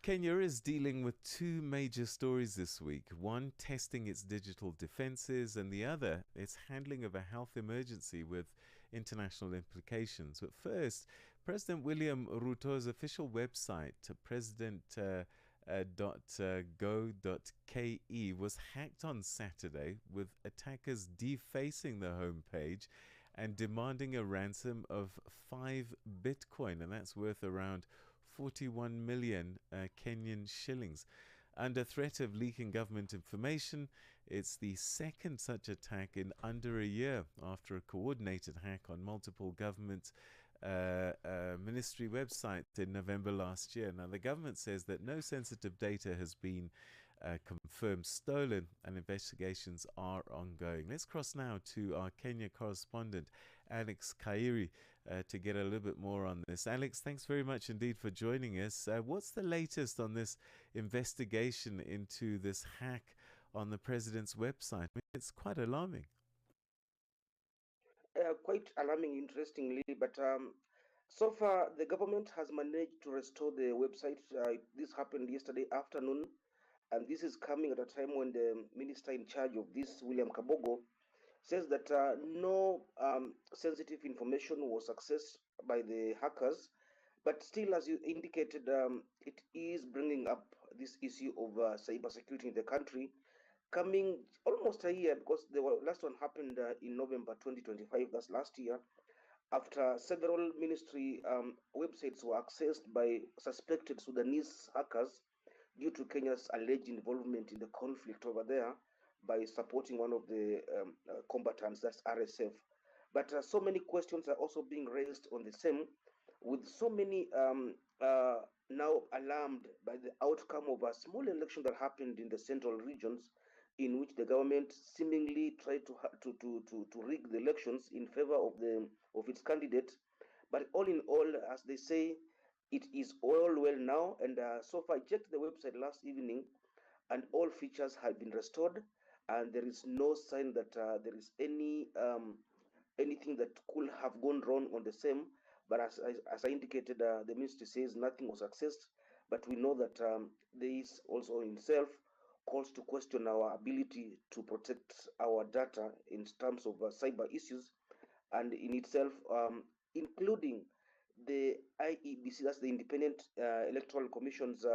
Kenya is dealing with two major stories this week. One, testing its digital defenses, and the other, its handling of a health emergency with international implications. But first, President William Ruto's official website, president.go.ke, was hacked on Saturday, with attackers defacing the homepage and demanding a ransom of 5 Bitcoin, and that's worth around 41 million Kenyan shillings. Under threat of leaking government information, it's the second such attack in under a year after a coordinated hack on multiple government ministry websites in November last year. Now, the government says that no sensitive data has been confirmed stolen, and investigations are ongoing. Let's cross now to our Kenya correspondent, Alex Kairie, to get a little bit more on this. Alex, thanks very much indeed for joining us. What's the latest on this investigation into this hack on the president's website? I mean, it's quite alarming. Quite alarming, interestingly, but so far the government has managed to restore the website. This happened yesterday afternoon, and this is coming at a time when the minister in charge of this, William Kabogo, says that no sensitive information was accessed by the hackers. But still, as you indicated, it is bringing up this issue of cybersecurity in the country, coming almost a year, because the last one happened in November 2025, that's last year, after several ministry websites were accessed by suspected Sudanese hackers due to Kenya's alleged involvement in the conflict over there by supporting one of the combatants, that's RSF. But so many questions are also being raised on the same, with so many now alarmed by the outcome of a small election that happened in the central regions, in which the government seemingly tried to rig the elections in favor of its candidate. But all in all, as they say, it is all well now. And so far, I checked the website last evening, and all features have been restored, and there is no sign that there is anything that could have gone wrong on the same. But as I indicated, the ministry says nothing was accessed. But we know that this also in itself calls to question our ability to protect our data in terms of cyber issues, and in itself, including the IEBC, that's the Independent Electoral Commission's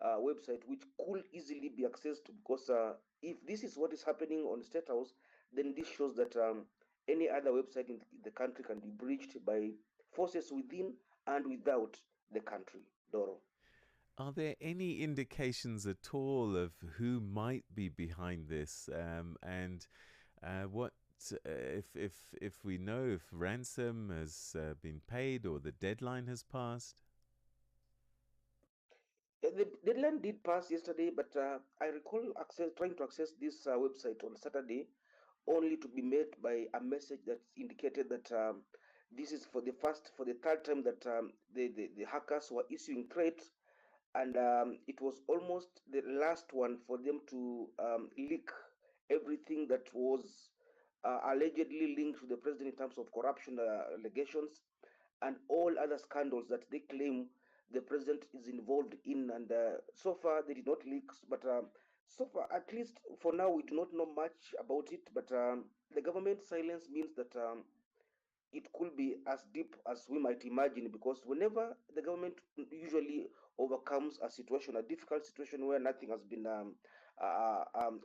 website, which could easily be accessed, because if this is what is happening on State House, then this shows that any other website in the country can be breached by forces within and without the country. Ndoro. Are there any indications at all of who might be behind this, and what if we know if ransom has been paid or the deadline has passed? The deadline did pass yesterday, but I recall trying to access this website on Saturday, only to be met by a message that indicated that this is for the third time that the hackers were issuing threats, and it was almost the last one for them to leak everything that was allegedly linked to the president in terms of corruption allegations and all other scandals that they claim the president is involved in. And so far, they did not leak, but so far, at least for now, we do not know much about it. But the government silence means that it could be as deep as we might imagine, because whenever the government usually overcomes a situation, a difficult situation where nothing has been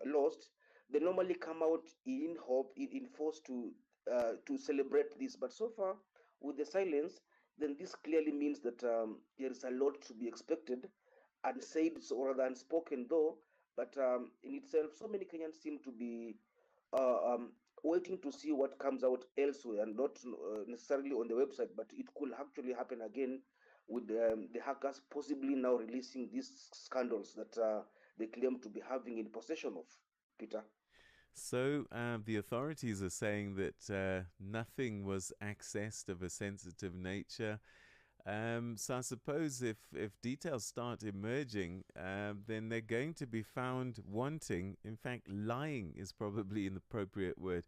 lost, they normally come out in hope, in force to celebrate this. But so far, with the silence, then this clearly means that there is a lot to be expected, unsaid or rather unspoken though. But in itself, so many Kenyans seem to be waiting to see what comes out elsewhere, and not necessarily on the website, but it could actually happen again with the hackers possibly now releasing these scandals that they claim to be having in possession of. Peter. So the authorities are saying that nothing was accessed of a sensitive nature. So I suppose if details start emerging, then they're going to be found wanting. In fact, lying is probably an appropriate word.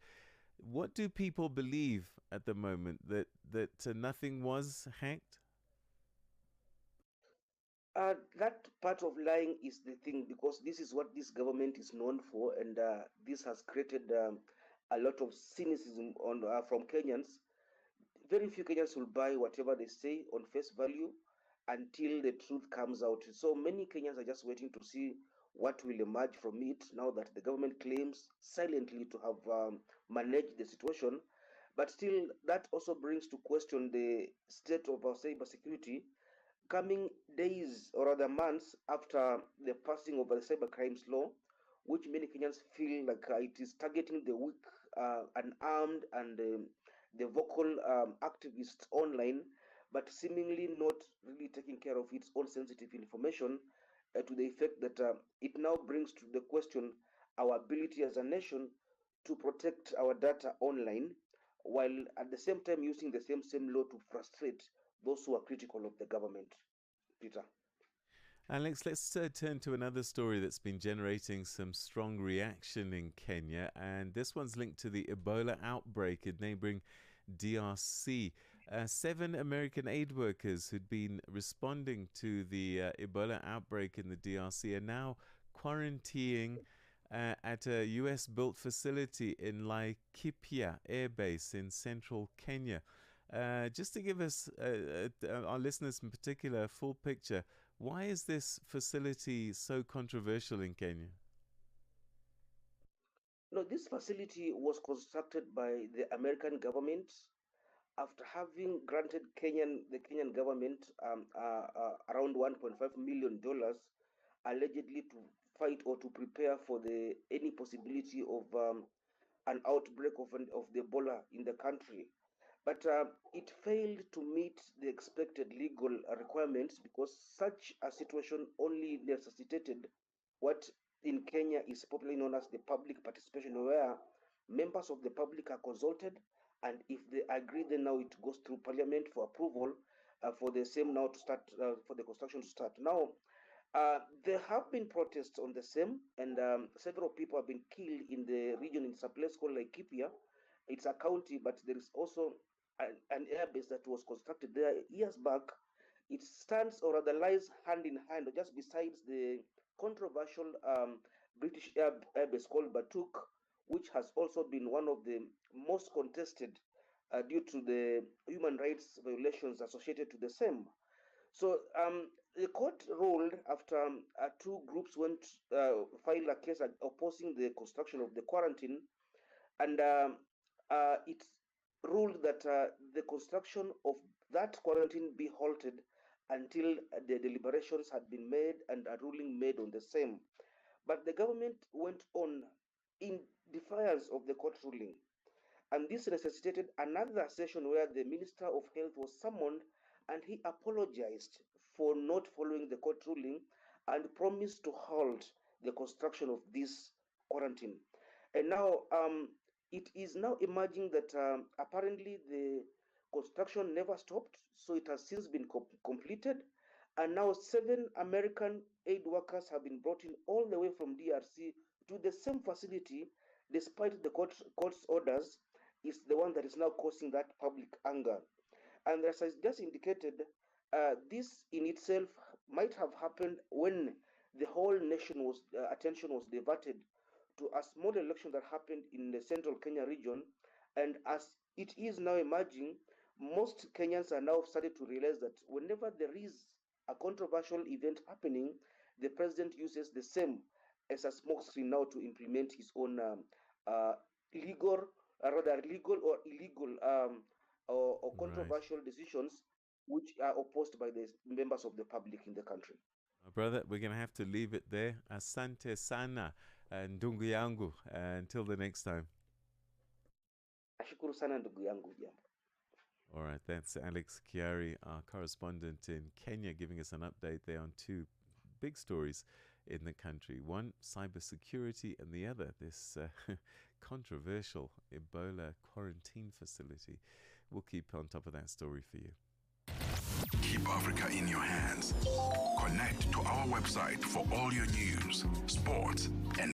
What do people believe at the moment, that nothing was hacked? That part of lying is the thing because this is what this government is known for, and this has created a lot of cynicism on from Kenyans. Very few Kenyans will buy whatever they say on face value until the truth comes out. So many Kenyans are just waiting to see what will emerge from it now that the government claims silently to have managed the situation. But still, that also brings to question the state of our cyber security coming days or other months after the passing of the cyber crimes law, which many Kenyans feel like it is targeting the weak, unarmed, and the vocal activists online, but seemingly not really taking care of its own sensitive information to the effect that it now brings to the question our ability as a nation to protect our data online, while at the same time using the same law to frustrate those who are critical of the government. Peter. Alex, let's turn to another story that's been generating some strong reaction in Kenya, and this one's linked to the Ebola outbreak in neighboring DRC. 7 American aid workers who'd been responding to the Ebola outbreak in the DRC are now quarantining at a US built facility in Laikipia Air Base in central Kenya. Just to give us, our listeners in particular, a full picture, why is this facility so controversial in Kenya? No, this facility was constructed by the American government after having granted the Kenyan government around $1.5 million, allegedly to fight or to prepare for the any possibility of an outbreak of the Ebola in the country. But it failed to meet the expected legal requirements because such a situation only necessitated what in Kenya is popularly known as the public participation, where members of the public are consulted, and if they agree, then now it goes through parliament for approval for the same now to start for the construction to start. Now, there have been protests on the same, and several people have been killed in the region. It's a place called Laikipia. It's a county, but there is also an airbase that was constructed there years back. It stands or rather lies hand in hand, or just besides the controversial British airbase called Batuk, which has also been one of the most contested due to the human rights violations associated to the same. So the court ruled after two groups went filed a case opposing the construction of the quarantine, and it ruled that the construction of that quarantine be halted until the deliberations had been made and a ruling made on the same. But the government went on in defiance of the court ruling. And this necessitated another session where the Minister of Health was summoned and he apologized for not following the court ruling and promised to halt the construction of this quarantine. And now it is now emerging that apparently the construction never stopped, so it has since been completed. And now 7 American aid workers have been brought in all the way from DRC to the same facility, despite the court's orders, is the one that is now causing that public anger. And as I just indicated, this in itself might have happened when the whole nation was attention was diverted to a small election that happened in the central Kenya region. And as it is now emerging, most Kenyans are now started to realize that whenever there is a controversial event happening, the president uses the same as a smokescreen now to implement his own legal, rather legal or illegal or Right. controversial decisions which are opposed by the members of the public in the country. My brother, we're going to have to leave it there. Asante sana, ndungu yangu. Until the next time. Nashukuru sana ndugu yangu, jambo. All right, that's Alex Kairie, our correspondent in Kenya, giving us an update there on two big stories in the country. One, cybersecurity, and the other, this controversial Ebola quarantine facility. We'll keep on top of that story for you. Keep Africa in your hands. Connect to our website for all your news, sports, and